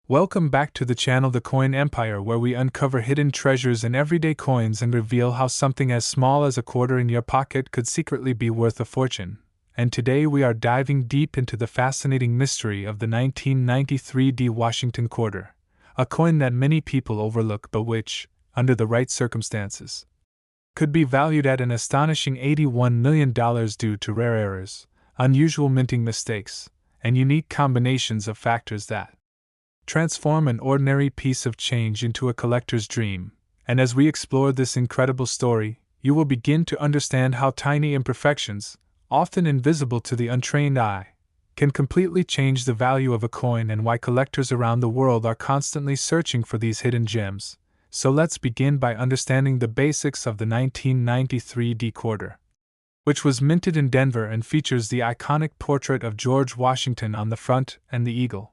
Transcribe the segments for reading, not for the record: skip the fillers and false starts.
Welcome back to the channel The Coin Empire, where we uncover hidden treasures in everyday coins and reveal how something as small as a quarter in your pocket could secretly be worth a fortune. And today we are diving deep into the fascinating mystery of the 1993 D Washington quarter, a coin that many people overlook but which, under the right circumstances, could be valued at an astonishing $81 million due to rare errors, unusual minting mistakes, and unique combinations of factors that transform an ordinary piece of change into a collector's dream. And as we explore this incredible story, you will begin to understand how tiny imperfections, often invisible to the untrained eye, can completely change the value of a coin and why collectors around the world are constantly searching for these hidden gems. So let's begin by understanding the basics of the 1993 D quarter, which was minted in Denver and features the iconic portrait of George Washington on the front and the eagle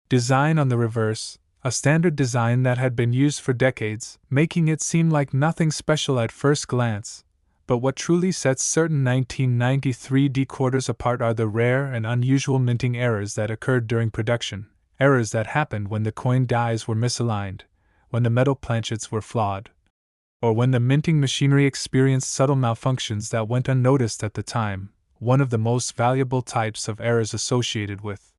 design on the reverse, a standard design that had been used for decades, making it seem like nothing special at first glance. But what truly sets certain 1993 D quarters apart are the rare and unusual minting errors that occurred during production, errors that happened when the coin dies were misaligned, when the metal planchets were flawed, or when the minting machinery experienced subtle malfunctions that went unnoticed at the time. One of the most valuable types of errors associated with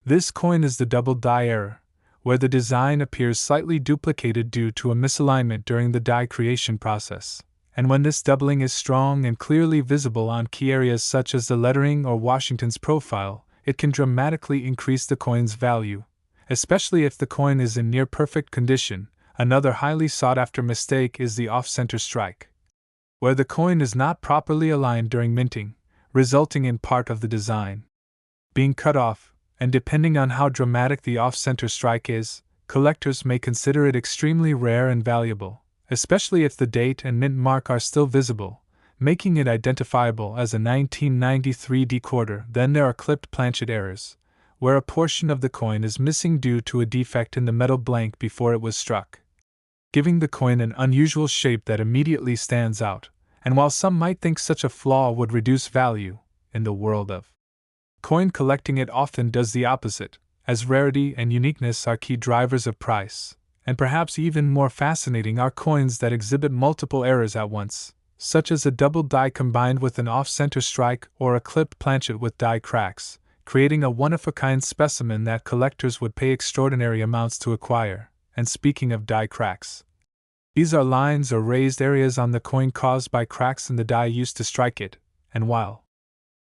this coin is the double die error, where the design appears slightly duplicated due to a misalignment during the die creation process. And when this doubling is strong and clearly visible on key areas such as the lettering or Washington's profile, it can dramatically increase the coin's value, especially if the coin is in near perfect condition. Another highly sought-after mistake is the off-center strike, where the coin is not properly aligned during minting, resulting in part of the design being cut off. And depending on how dramatic the off-center strike is, collectors may consider it extremely rare and valuable, especially if the date and mint mark are still visible, making it identifiable as a 1993 D quarter. Then there are clipped planchet errors, where a portion of the coin is missing due to a defect in the metal blank before it was struck, giving the coin an unusual shape that immediately stands out. And while some might think such a flaw would reduce value, in the world of coin collecting it often does the opposite, as rarity and uniqueness are key drivers of price. And perhaps even more fascinating are coins that exhibit multiple errors at once, such as a double die combined with an off-center strike or a clipped planchet with die cracks, creating a one-of-a-kind specimen that collectors would pay extraordinary amounts to acquire. And speaking of die cracks, these are lines or raised areas on the coin caused by cracks in the die used to strike it, and while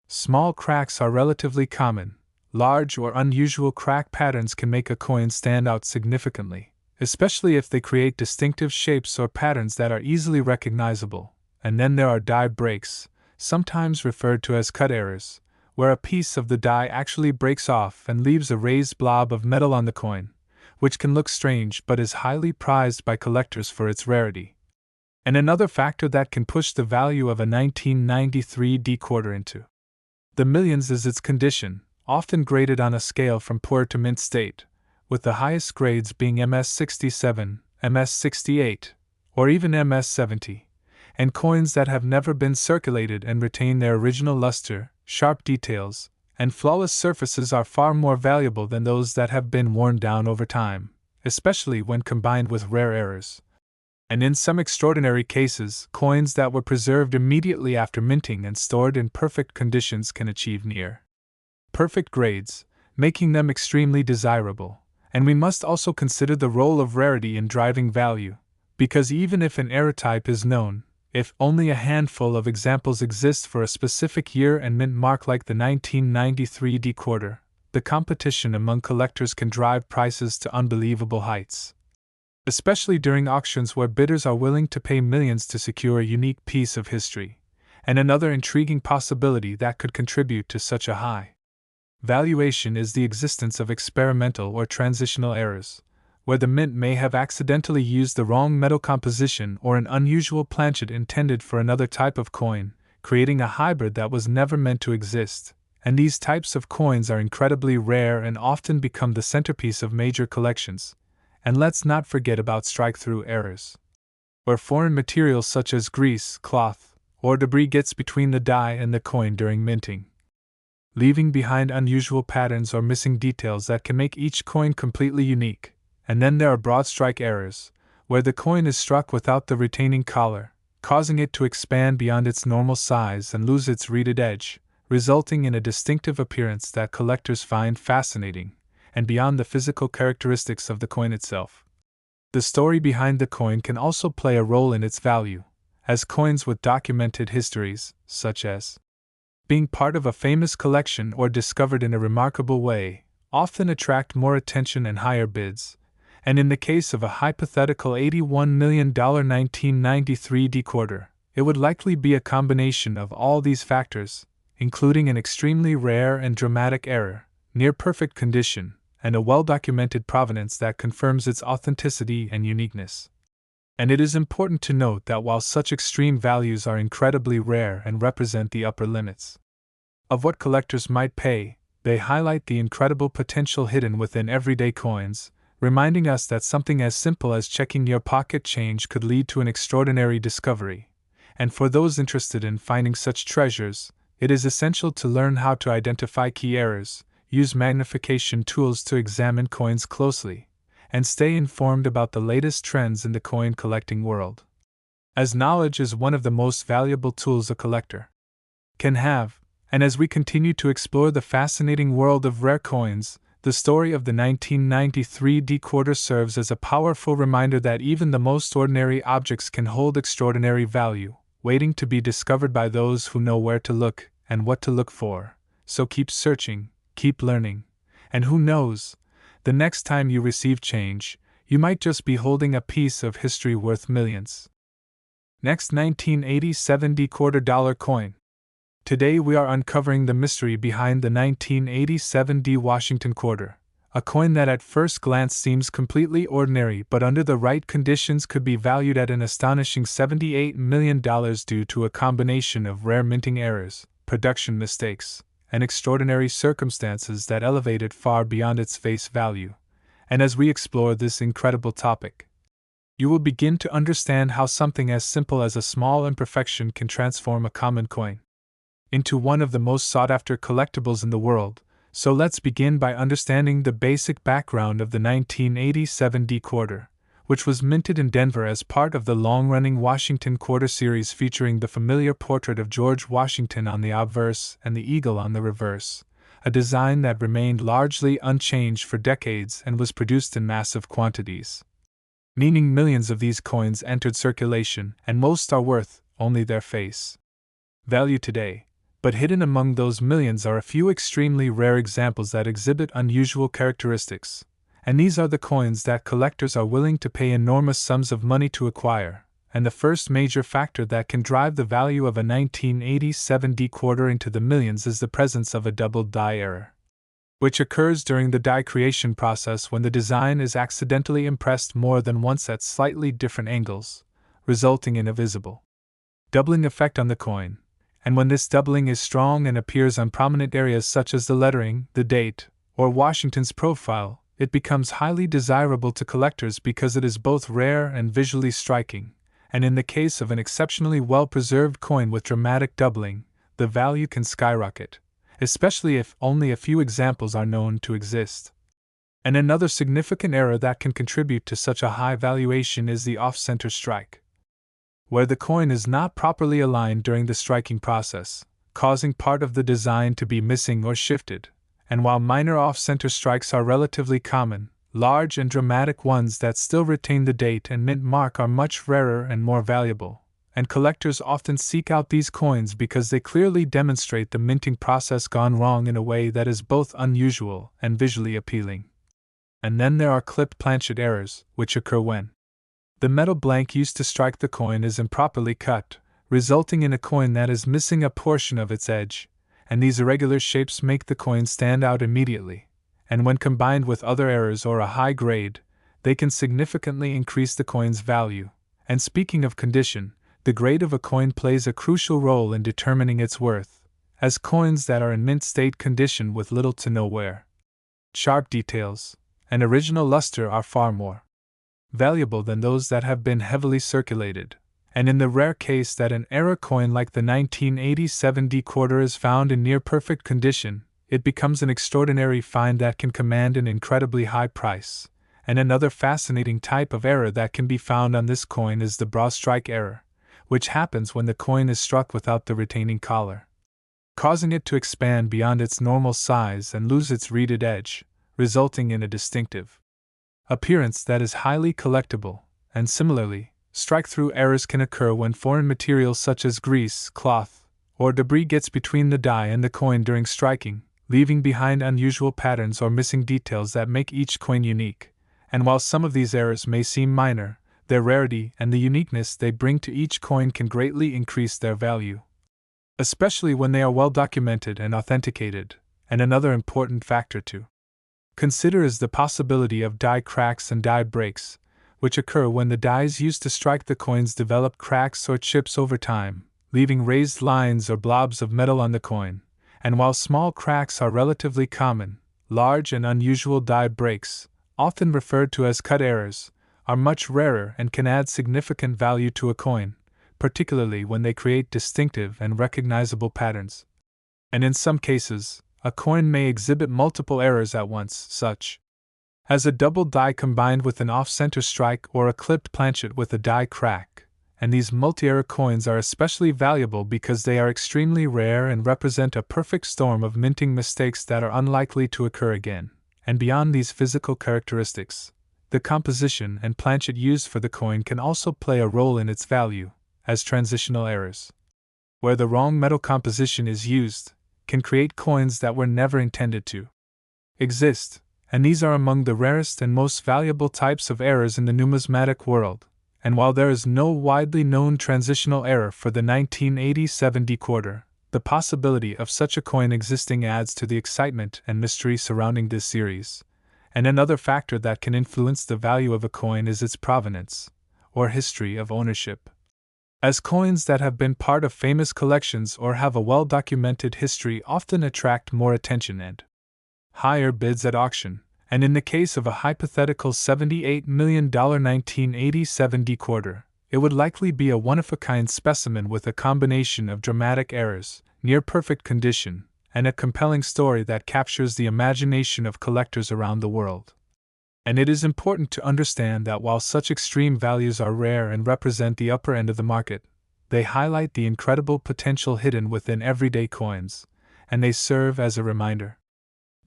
small cracks are relatively common, large or unusual crack patterns can make a coin stand out significantly, especially if they create distinctive shapes or patterns that are easily recognizable. And then there are die breaks, sometimes referred to as cut errors, where a piece of the die actually breaks off and leaves a raised blob of metal on the coin, which can look strange but is highly prized by collectors for its rarity. And another factor that can push the value of a 1993 D quarter into the millions is its condition, often graded on a scale from poor to mint state, with the highest grades being MS67, MS68, or even MS70, and coins that have never been circulated and retain their original luster, sharp details, and flawless surfaces are far more valuable than those that have been worn down over time, especially when combined with rare errors. And in some extraordinary cases, coins that were preserved immediately after minting and stored in perfect conditions can achieve near perfect grades, making them extremely desirable. And we must also consider the role of rarity in driving value, because even if an error type is known, if only a handful of examples exist for a specific year and mint mark like the 1993 D quarter, the competition among collectors can drive prices to unbelievable heights, especially during auctions where bidders are willing to pay millions to secure a unique piece of history. And another intriguing possibility that could contribute to such a high valuation is the existence of experimental or transitional errors, where the mint may have accidentally used the wrong metal composition or an unusual planchet intended for another type of coin, creating a hybrid that was never meant to exist. And these types of coins are incredibly rare and often become the centerpiece of major collections. And let's not forget about strike-through errors, where foreign materials such as grease, cloth, or debris gets between the die and the coin during minting, leaving behind unusual patterns or missing details that can make each coin completely unique. And then there are broad strike errors, where the coin is struck without the retaining collar, causing it to expand beyond its normal size and lose its reeded edge, resulting in a distinctive appearance that collectors find fascinating, and beyond the physical characteristics of the coin itself. The story behind the coin can also play a role in its value, as coins with documented histories, such as being part of a famous collection or discovered in a remarkable way, often attract more attention and higher bids. And in the case of a hypothetical $81 million 1993 decoder, it would likely be a combination of all these factors, including an extremely rare and dramatic error, near perfect condition, and a well-documented provenance that confirms its authenticity and uniqueness. And it is important to note that while such extreme values are incredibly rare and represent the upper limits of what collectors might pay, they highlight the incredible potential hidden within everyday coins, reminding us that something as simple as checking your pocket change could lead to an extraordinary discovery. And for those interested in finding such treasures, it is essential to learn how to identify key errors, use magnification tools to examine coins closely, and stay informed about the latest trends in the coin collecting world. As knowledge is one of the most valuable tools a collector can have, and as we continue to explore the fascinating world of rare coins, the story of the 1993 decoder serves as a powerful reminder that even the most ordinary objects can hold extraordinary value, waiting to be discovered by those who know where to look and what to look for. So keep searching, keep learning, and who knows, the next time you receive change, you might just be holding a piece of history worth millions. Next, 1987 decoder dollar coin. Today we are uncovering the mystery behind the 1987 D Washington quarter, a coin that at first glance seems completely ordinary but under the right conditions could be valued at an astonishing $78 million due to a combination of rare minting errors, production mistakes, and extraordinary circumstances that elevate it far beyond its face value. And as we explore this incredible topic, you will begin to understand how something as simple as a small imperfection can transform a common coin into one of the most sought-after collectibles in the world. So let's begin by understanding the basic background of the 1987 decoder, which was minted in Denver as part of the long-running Washington quarter series featuring the familiar portrait of George Washington on the obverse and the eagle on the reverse, a design that remained largely unchanged for decades and was produced in massive quantities. Meaning millions of these coins entered circulation, and most are worth only their face value today. But hidden among those millions are a few extremely rare examples that exhibit unusual characteristics, and these are the coins that collectors are willing to pay enormous sums of money to acquire. And the first major factor that can drive the value of a 1987 decoder into the millions is the presence of a double die error, which occurs during the die creation process when the design is accidentally impressed more than once at slightly different angles, resulting in a visible doubling effect on the coin. And when this doubling is strong and appears on prominent areas such as the lettering, the date, or Washington's profile, it becomes highly desirable to collectors because it is both rare and visually striking. And in the case of an exceptionally well-preserved coin with dramatic doubling, the value can skyrocket, especially if only a few examples are known to exist. And another significant error that can contribute to such a high valuation is the off-center strike, where the coin is not properly aligned during the striking process, causing part of the design to be missing or shifted. And while minor off-center strikes are relatively common, large and dramatic ones that still retain the date and mint mark are much rarer and more valuable, and collectors often seek out these coins because they clearly demonstrate the minting process gone wrong in a way that is both unusual and visually appealing. And then there are clipped planchet errors, which occur when the metal blank used to strike the coin is improperly cut, resulting in a coin that is missing a portion of its edge, and these irregular shapes make the coin stand out immediately. And when combined with other errors or a high grade, they can significantly increase the coin's value. And speaking of condition, the grade of a coin plays a crucial role in determining its worth, as coins that are in mint state condition with little to no wear, sharp details, and original luster are far more valuable than those that have been heavily circulated. And in the rare case that an error coin like the 1987 quarter is found in near-perfect condition, it becomes an extraordinary find that can command an incredibly high price. And another fascinating type of error that can be found on this coin is the bra strike error, which happens when the coin is struck without the retaining collar, causing it to expand beyond its normal size and lose its reeded edge, resulting in a distinctive appearance that is highly collectible. And similarly, strike-through errors can occur when foreign materials such as grease, cloth, or debris gets between the die and the coin during striking, leaving behind unusual patterns or missing details that make each coin unique. And while some of these errors may seem minor, their rarity and the uniqueness they bring to each coin can greatly increase their value, especially when they are well documented and authenticated. And another important factor to consider is the possibility of die cracks and die breaks, which occur when the dies used to strike the coins develop cracks or chips over time, leaving raised lines or blobs of metal on the coin. And while small cracks are relatively common, large and unusual die breaks, often referred to as cut errors, are much rarer and can add significant value to a coin, particularly when they create distinctive and recognizable patterns. And in some cases, a coin may exhibit multiple errors at once, such as a double die combined with an off-center strike or a clipped planchet with a die crack. And these multi-error coins are especially valuable because they are extremely rare and represent a perfect storm of minting mistakes that are unlikely to occur again. And beyond these physical characteristics, the composition and planchet used for the coin can also play a role in its value, as transitional errors, where the wrong metal composition is used, can create coins that were never intended to exist, and these are among the rarest and most valuable types of errors in the numismatic world. And while there is no widely known transitional error for the 1987 quarter, the possibility of such a coin existing adds to the excitement and mystery surrounding this series. And another factor that can influence the value of a coin is its provenance, or history of ownership. As coins that have been part of famous collections or have a well-documented history often attract more attention and higher bids at auction, and in the case of a hypothetical $78 million 1987 quarter, it would likely be a one-of-a-kind specimen with a combination of dramatic errors, near-perfect condition, and a compelling story that captures the imagination of collectors around the world. And it is important to understand that while such extreme values are rare and represent the upper end of the market, they highlight the incredible potential hidden within everyday coins, and they serve as a reminder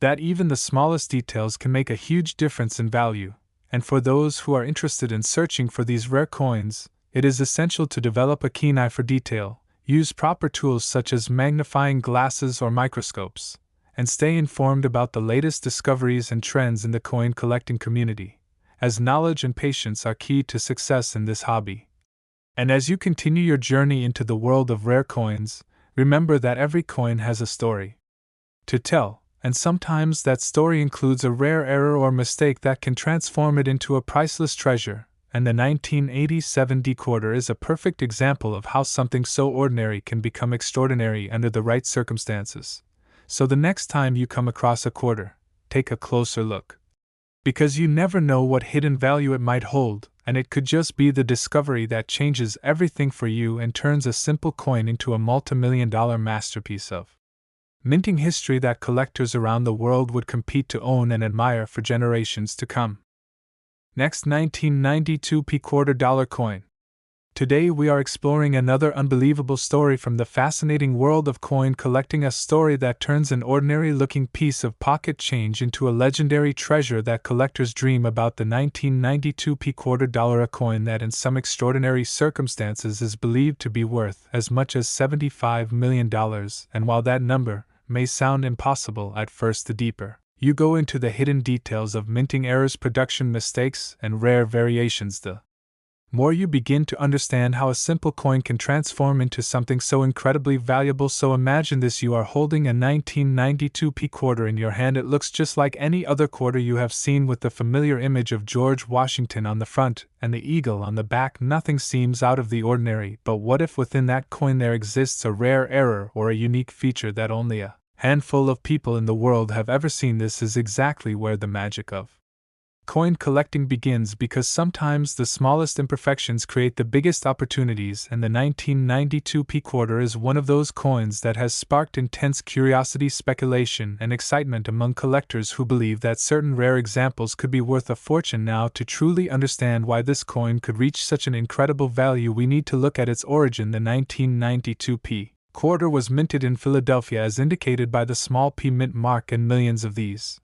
that even the smallest details can make a huge difference in value. And for those who are interested in searching for these rare coins, it is essential to develop a keen eye for detail, use proper tools such as magnifying glasses or microscopes, and stay informed about the latest discoveries and trends in the coin collecting community, as knowledge and patience are key to success in this hobby. And as you continue your journey into the world of rare coins, remember that every coin has a story to tell, and sometimes that story includes a rare error or mistake that can transform it into a priceless treasure. And the 1987 quarter is a perfect example of how something so ordinary can become extraordinary under the right circumstances. So the next time you come across a quarter, take a closer look, because you never know what hidden value it might hold, and it could just be the discovery that changes everything for you and turns a simple coin into a multi-million-dollar masterpiece of minting history that collectors around the world would compete to own and admire for generations to come. Next, 1992 quarter dollar coin. Today we are exploring another unbelievable story from the fascinating world of coin collecting, a story that turns an ordinary-looking piece of pocket change into a legendary treasure that collectors dream about. The 1992 quarter dollar, a coin that in some extraordinary circumstances is believed to be worth as much as $75 million, and while that number may sound impossible at first, the deeper you go into the hidden details of minting errors, production mistakes, and rare variations, the more you begin to understand how a simple coin can transform into something so incredibly valuable. So imagine this: you are holding a 1992 quarter in your hand. It looks just like any other quarter you have seen, with the familiar image of George Washington on the front and the eagle on the back. Nothing seems out of the ordinary, but what if within that coin there exists a rare error or a unique feature that only a handful of people in the world have ever seen? This is exactly where the magic of Coin collecting begins because sometimes the smallest imperfections create the biggest opportunities, and the 1992 P quarter is one of those coins that has sparked intense curiosity, speculation, and excitement among collectors who believe that certain rare examples could be worth a fortune. Now, to truly understand why this coin could reach such an incredible value, we need to look at its origin. The 1992 P quarter was minted in Philadelphia as indicated by the small p mint mark, and millions of these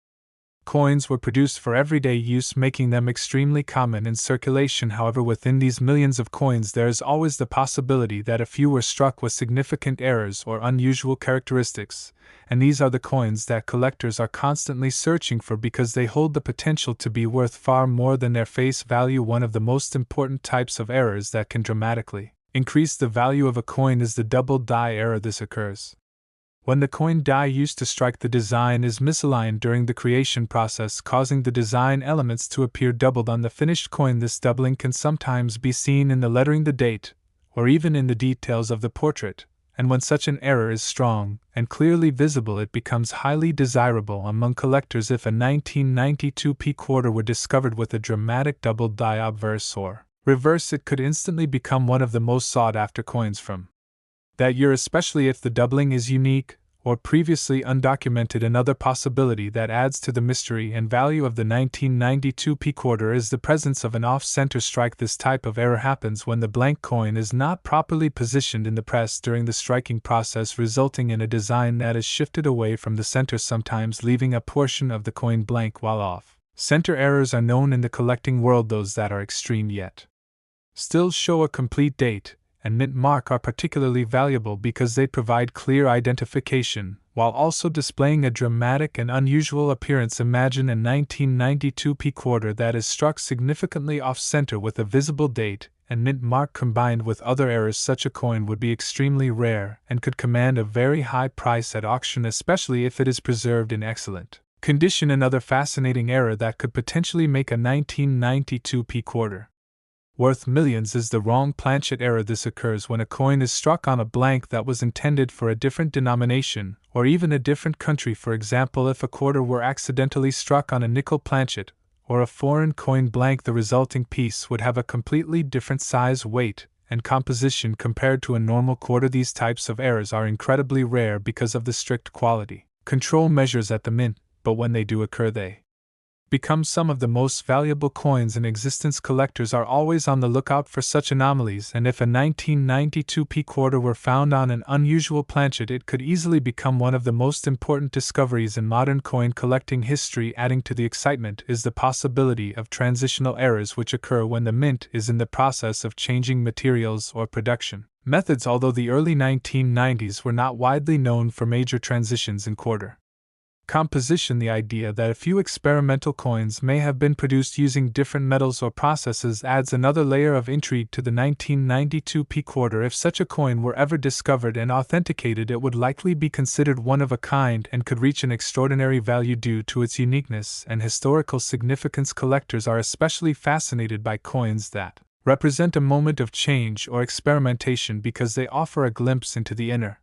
coins were produced for everyday use, making them extremely common in circulation. However, within these millions of coins, there is always the possibility that a few were struck with significant errors or unusual characteristics, and these are the coins that collectors are constantly searching for because they hold the potential to be worth far more than their face value. One of the most important types of errors that can dramatically increase the value of a coin is the double die error. This occurs when the coin die used to strike the design is misaligned during the creation process, causing the design elements to appear doubled on the finished coin. This doubling can sometimes be seen in the lettering, the date, or even in the details of the portrait, and when such an error is strong and clearly visible, it becomes highly desirable among collectors. If a 1992 P quarter were discovered with a dramatic double die obverse or reverse, it could instantly become one of the most sought after coins from that year, especially if the doubling is unique or previously undocumented. Another possibility that adds to the mystery and value of the 1992 P quarter is the presence of an off-center strike. This type of error happens when the blank coin is not properly positioned in the press during the striking process, resulting in a design that is shifted away from the center, sometimes leaving a portion of the coin blank. While off-center errors are known in the collecting world, those that are extreme yet still show a complete date and mint mark are particularly valuable because they provide clear identification, while also displaying a dramatic and unusual appearance. Imagine a 1992 P quarter that is struck significantly off-center with a visible date and mint mark combined with other errors. Such a coin would be extremely rare and could command a very high price at auction, especially if it is preserved in excellent condition. Another fascinating error that could potentially make a 1992 P quarter worth millions is the wrong planchet error. This occurs when a coin is struck on a blank that was intended for a different denomination or even a different country. For example, if a quarter were accidentally struck on a nickel planchet or a foreign coin blank, the resulting piece would have a completely different size, weight, and composition compared to a normal quarter. These types of errors are incredibly rare because of the strict quality control measures at the mint, but when they do occur, they become some of the most valuable coins in existence. Collectors are always on the lookout for such anomalies, and if a 1992 P quarter were found on an unusual planchet, it could easily become one of the most important discoveries in modern coin collecting history. Adding to the excitement is the possibility of transitional errors which occur when the mint is in the process of changing materials or production methods. Although the early 1990s were not widely known for major transitions in quarter composition, the idea that a few experimental coins may have been produced using different metals or processes adds another layer of intrigue to the 1992 P quarter. If such a coin were ever discovered and authenticated, it would likely be considered one of a kind and could reach an extraordinary value due to its uniqueness and historical significance. Collectors are especially fascinated by coins that represent a moment of change or experimentation because they offer a glimpse into the inner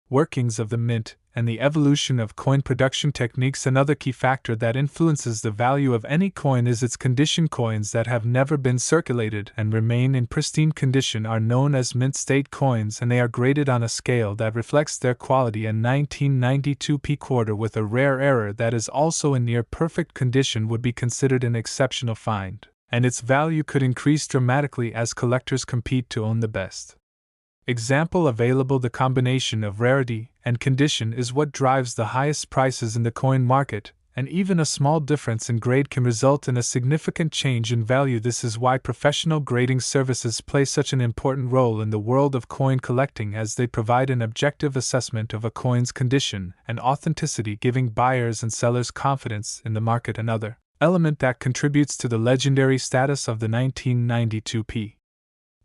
workings of the mint and the evolution of coin production techniques. Another key factor that influences the value of any coin is its condition. Coins that have never been circulated and remain in pristine condition are known as mint state coins, and they are graded on a scale that reflects their quality. A 1992 P quarter with a rare error that is also in near perfect condition would be considered an exceptional find, and its value could increase dramatically as collectors compete to own the best example available. The combination of rarity and condition is what drives the highest prices in the coin market, and even a small difference in grade can result in a significant change in value. This is why professional grading services play such an important role in the world of coin collecting, as they provide an objective assessment of a coin's condition and authenticity, giving buyers and sellers confidence in the market. Another element that contributes to the legendary status of the 1992 P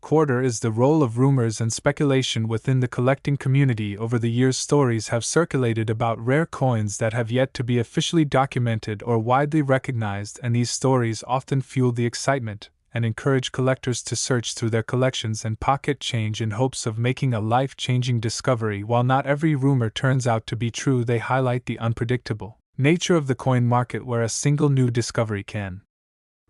quarter is the role of rumors and speculation within the collecting community. Over the years, stories have circulated about rare coins that have yet to be officially documented or widely recognized, and these stories often fuel the excitement and encourage collectors to search through their collections and pocket change in hopes of making a life-changing discovery. While not every rumor turns out to be true, they highlight the unpredictable nature of the coin market, where a single new discovery can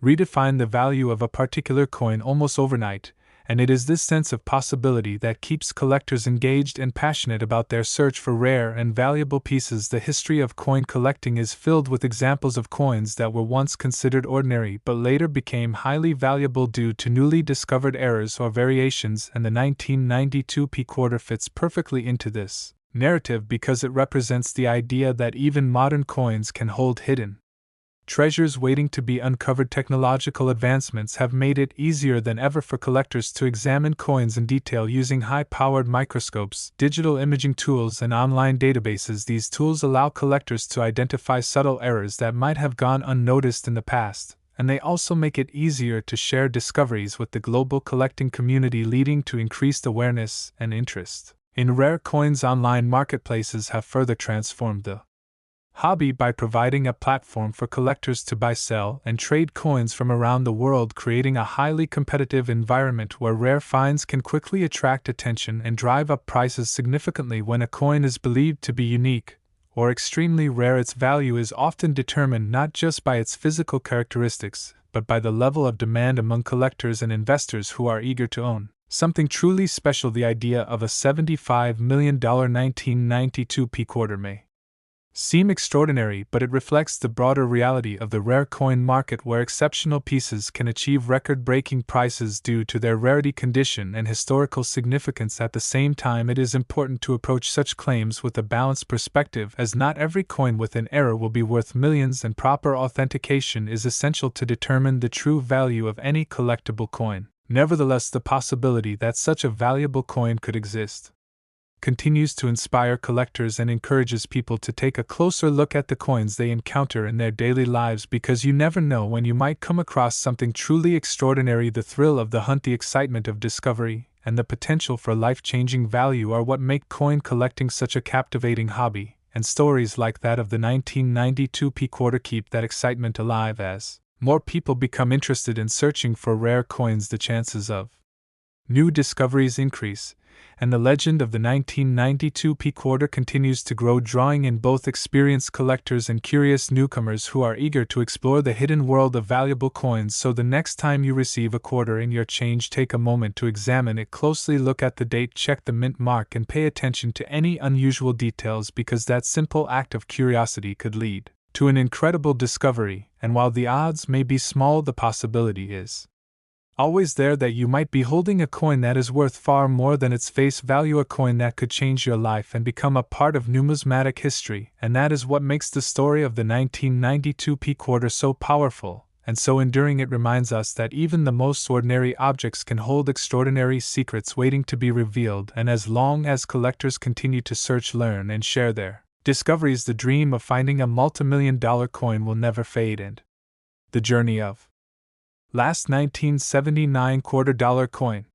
redefine the value of a particular coin almost overnight, and it is this sense of possibility that keeps collectors engaged and passionate about their search for rare and valuable pieces. The history of coin collecting is filled with examples of coins that were once considered ordinary but later became highly valuable due to newly discovered errors or variations, and the 1992 P quarter fits perfectly into this narrative because it represents the idea that even modern coins can hold hidden treasures waiting to be uncovered. Technological advancements have made it easier than ever for collectors to examine coins in detail using high-powered microscopes, digital imaging tools, and online databases. These tools allow collectors to identify subtle errors that might have gone unnoticed in the past, and they also make it easier to share discoveries with the global collecting community, leading to increased awareness and interest in rare coins. Online marketplaces have further transformed the hobby by providing a platform for collectors to buy, sell, and trade coins from around the world, creating a highly competitive environment where rare finds can quickly attract attention and drive up prices significantly. When a coin is believed to be unique or extremely rare, its value is often determined not just by its physical characteristics, but by the level of demand among collectors and investors who are eager to own something truly special. The idea of a $75 million 1992 P quarter may seem extraordinary, but it reflects the broader reality of the rare coin market, where exceptional pieces can achieve record-breaking prices due to their rarity, condition, and historical significance. At the same time, it is important to approach such claims with a balanced perspective, as not every coin with an error will be worth millions, and proper authentication is essential to determine the true value of any collectible coin. Nevertheless, the possibility that such a valuable coin could exist continues to inspire collectors and encourages people to take a closer look at the coins they encounter in their daily lives, because you never know when you might come across something truly extraordinary. The thrill of the hunt, the excitement of discovery, and the potential for life-changing value are what make coin collecting such a captivating hobby, and stories like that of the 1992 P quarter keep that excitement alive. As more people become interested in searching for rare coins, the chances of new discoveries increase, and the legend of the 1992 P quarter continues to grow, drawing in both experienced collectors and curious newcomers who are eager to explore the hidden world of valuable coins. So the next time you receive a quarter in your change, take a moment to examine it closely. Look at the date, check the mint mark, and pay attention to any unusual details, because that simple act of curiosity could lead to an incredible discovery. And while the odds may be small, the possibility is always there that you might be holding a coin that is worth far more than its face value, a coin that could change your life and become a part of numismatic history. And that is what makes the story of the 1992 P quarter so powerful and so enduring. It reminds us that even the most ordinary objects can hold extraordinary secrets waiting to be revealed, and as long as collectors continue to search, learn, and share their discoveries, the dream of finding a multimillion-dollar coin will never fade. And the journey of last 1979 $quarter coin.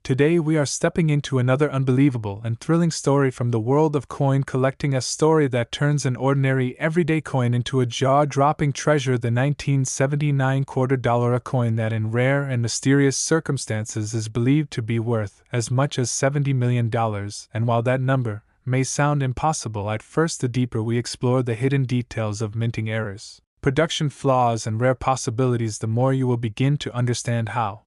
Today we are stepping into another unbelievable and thrilling story from the world of coin collecting, a story that turns an ordinary everyday coin into a jaw-dropping treasure, the 1979 $quarter, a coin that in rare and mysterious circumstances is believed to be worth as much as $70 million. And while that number may sound impossible at first, the deeper we explore the hidden details of minting errors, production flaws, and rare possibilities, the more you will begin to understand how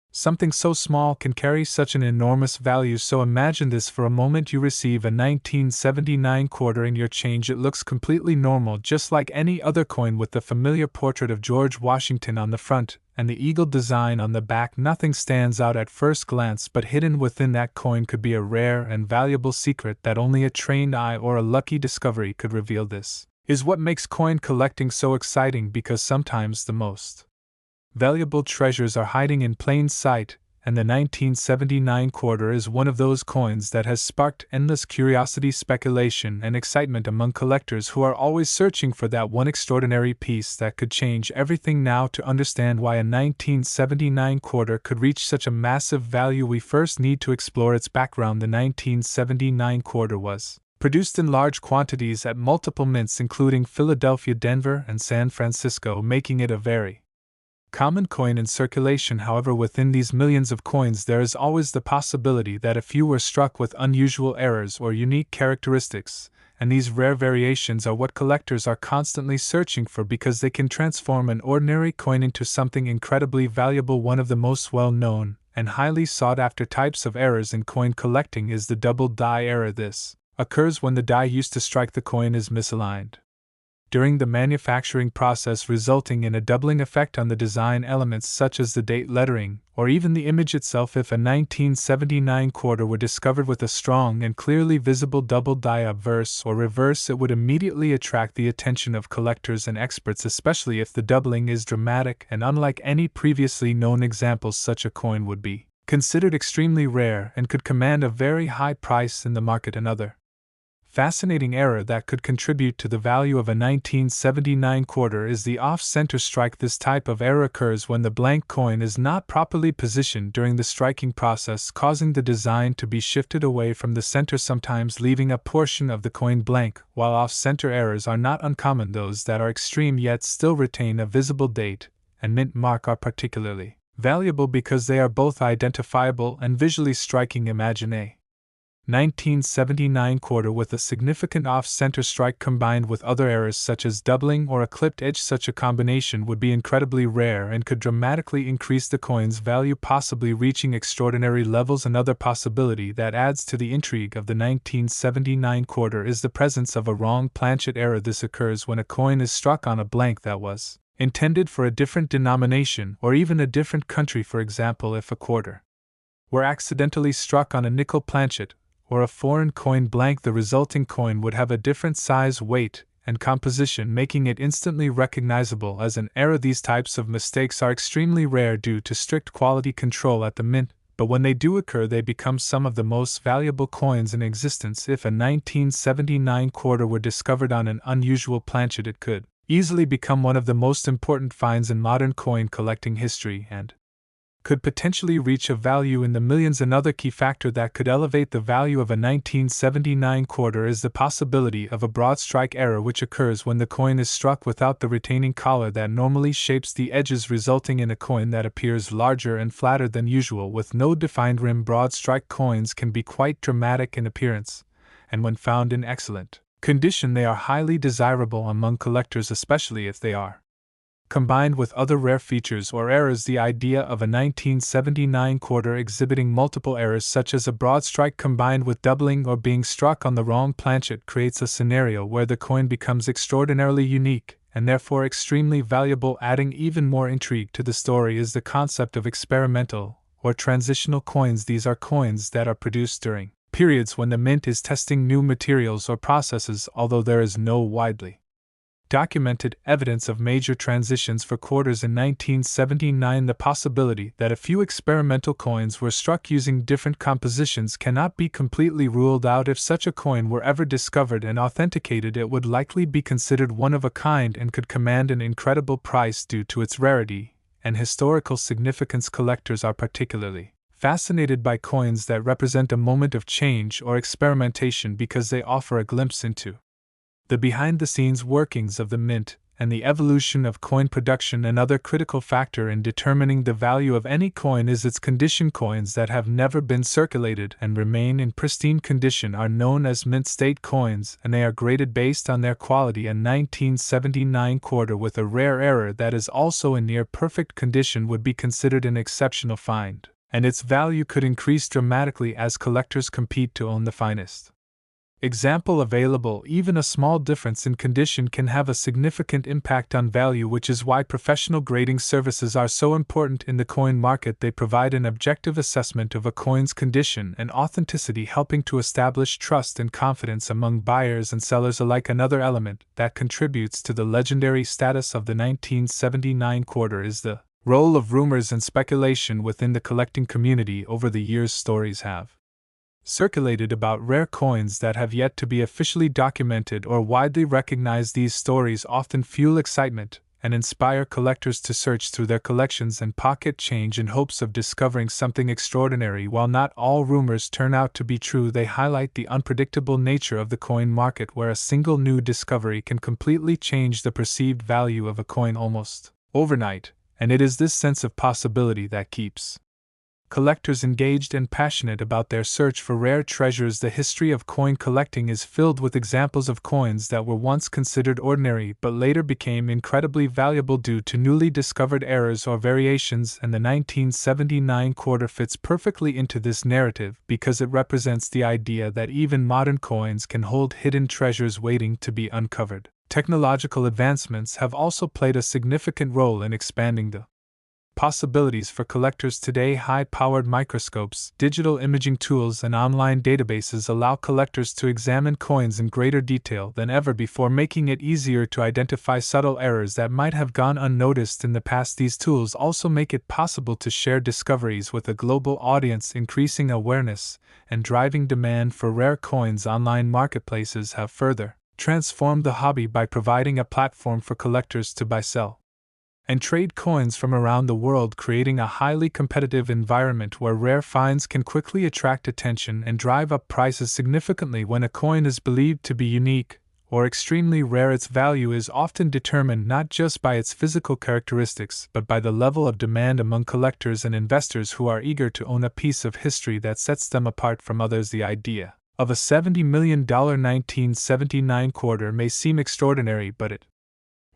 something so small can carry such an enormous value. So imagine this for a moment. You receive a 1979 quarter in your change. It looks completely normal, just like any other coin, with the familiar portrait of George Washington on the front and the eagle design on the back. Nothing stands out at first glance, but hidden within that coin could be a rare and valuable secret that only a trained eye or a lucky discovery could reveal. This is what makes coin collecting so exciting, because sometimes the most valuable treasures are hiding in plain sight, and the 1979 quarter is one of those coins that has sparked endless curiosity, speculation, and excitement among collectors who are always searching for that one extraordinary piece that could change everything. Now, to understand why a 1979 quarter could reach such a massive value, we first need to explore its background. The 1979 quarter was produced in large quantities at multiple mints, including Philadelphia, Denver, and San Francisco, making it a very common coin in circulation. However, within these millions of coins, there is always the possibility that a few were struck with unusual errors or unique characteristics, and these rare variations are what collectors are constantly searching for because they can transform an ordinary coin into something incredibly valuable. One of the most well-known and highly sought-after types of errors in coin collecting is the double die error. This occurs when the die used to strike the coin is misaligned during the manufacturing process, resulting in a doubling effect on the design elements such as the date lettering, or even the image itself. If a 1979 quarter were discovered with a strong and clearly visible double die obverse or reverse, it would immediately attract the attention of collectors and experts, especially if the doubling is dramatic and unlike any previously known examples. Such a coin would be considered extremely rare and could command a very high price in the market. Another fascinating error that could contribute to the value of a 1979 quarter is the off-center strike. This type of error occurs when the blank coin is not properly positioned during the striking process, causing the design to be shifted away from the center, sometimes leaving a portion of the coin blank. While off-center errors are not uncommon, those that are extreme yet still retain a visible date and mint mark are particularly valuable because they are both identifiable and visually striking. Imagine a 1979 quarter with a significant off-center strike combined with other errors such as doubling or a clipped edge. Such a combination would be incredibly rare and could dramatically increase the coin's value, possibly reaching extraordinary levels. Another possibility that adds to the intrigue of the 1979 quarter is the presence of a wrong planchet error. This occurs when a coin is struck on a blank that was intended for a different denomination or even a different country. For example, if a quarter were accidentally struck on a nickel planchet or a foreign coin blank, the resulting coin would have a different size, weight, and composition, making it instantly recognizable as an error. These types of mistakes are extremely rare due to strict quality control at the mint, but when they do occur, they become some of the most valuable coins in existence. If a 1979 quarter were discovered on an unusual planchet, it could easily become one of the most important finds in modern coin collecting history and could potentially reach a value in the millions. Another key factor that could elevate the value of a 1979 quarter is the possibility of a broad strike error, which occurs when the coin is struck without the retaining collar that normally shapes the edges, resulting in a coin that appears larger and flatter than usual with no defined rim. Broad strike coins can be quite dramatic in appearance, and when found in excellent condition, they are highly desirable among collectors, especially if they are combined with other rare features or errors. The idea of a 1979 quarter exhibiting multiple errors, such as a broad strike combined with doubling or being struck on the wrong planchet, creates a scenario where the coin becomes extraordinarily unique and therefore extremely valuable. Adding even more intrigue to the story is the concept of experimental or transitional coins. These are coins that are produced during periods when the mint is testing new materials or processes. Although there is no widely documented evidence of major transitions for quarters in 1979, the possibility that a few experimental coins were struck using different compositions cannot be completely ruled out. If such a coin were ever discovered and authenticated, it would likely be considered one of a kind and could command an incredible price due to its rarity and historical significance. Collectors are particularly fascinated by coins that represent a moment of change or experimentation because they offer a glimpse into the behind-the-scenes workings of the mint and the evolution of coin production. Another critical factor in determining the value of any coin is its condition. Coins that have never been circulated and remain in pristine condition are known as mint-state coins, and they are graded based on their quality. A 1979 quarter with a rare error that is also in near-perfect condition would be considered an exceptional find, and its value could increase dramatically as collectors compete to own the finest example available. Even a small difference in condition can have a significant impact on value, which is why professional grading services are so important in the coin market. They provide an objective assessment of a coin's condition and authenticity, helping to establish trust and confidence among buyers and sellers alike. Another element that contributes to the legendary status of the 1979 quarter is the role of rumors and speculation within the collecting community. Over the years, stories have circulated about rare coins that have yet to be officially documented or widely recognized. These stories often fuel excitement and inspire collectors to search through their collections and pocket change in hopes of discovering something extraordinary. While not all rumors turn out to be true, they highlight the unpredictable nature of the coin market, where a single new discovery can completely change the perceived value of a coin almost overnight, and it is this sense of possibility that keeps Collectors engaged and passionate about their search for rare treasures. The history of coin collecting is filled with examples of coins that were once considered ordinary but later became incredibly valuable due to newly discovered errors or variations, and the 1979 quarter fits perfectly into this narrative because it represents the idea that even modern coins can hold hidden treasures waiting to be uncovered. Technological advancements have also played a significant role in expanding the possibilities for collectors today. High-powered microscopes, digital imaging tools, and online databases allow collectors to examine coins in greater detail than ever before, making it easier to identify subtle errors that might have gone unnoticed in the past. These tools also make it possible to share discoveries with a global audience, increasing awareness and driving demand for rare coins. Online marketplaces have further transformed the hobby by providing a platform for collectors to buy, sell, and trade coins from around the world, creating a highly competitive environment where rare finds can quickly attract attention and drive up prices significantly. When a coin is believed to be unique or extremely rare, its value is often determined not just by its physical characteristics but by the level of demand among collectors and investors who are eager to own a piece of history that sets them apart from others. The idea of a $70 million 1979 quarter may seem extraordinary, but it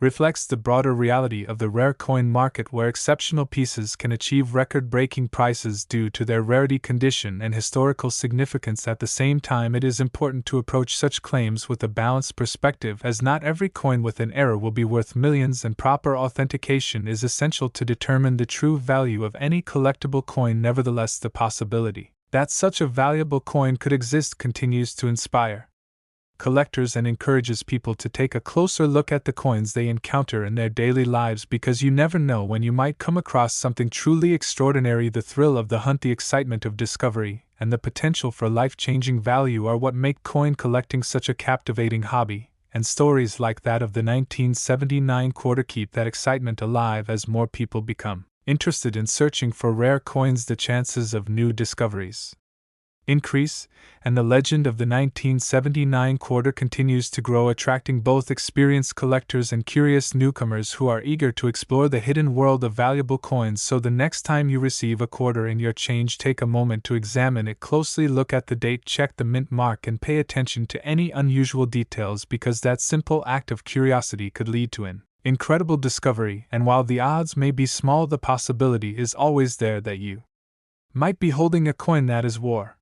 reflects the broader reality of the rare coin market, where exceptional pieces can achieve record-breaking prices due to their rarity, condition, and historical significance. At the same time, it is important to approach such claims with a balanced perspective, as not every coin with an error will be worth millions, and proper authentication is essential to determine the true value of any collectible coin. Nevertheless, the possibility that such a valuable coin could exist continues to inspire collectors and encourages people to take a closer look at the coins they encounter in their daily lives, because you never know when you might come across something truly extraordinary. The thrill of the hunt, the excitement of discovery, and the potential for life-changing value are what make coin collecting such a captivating hobby, and stories like that of the 1979 quarter keep that excitement alive. As more people become interested in searching for rare coins, the chances of new discoveries increase, and the legend of the 1979 quarter continues to grow, attracting both experienced collectors and curious newcomers who are eager to explore the hidden world of valuable coins. So the next time you receive a quarter in your change, take a moment to examine it closely. Look at the date, check the mint mark, and pay attention to any unusual details, because that simple act of curiosity could lead to an incredible discovery. And while the odds may be small, the possibility is always there that you might be holding a coin that is rare.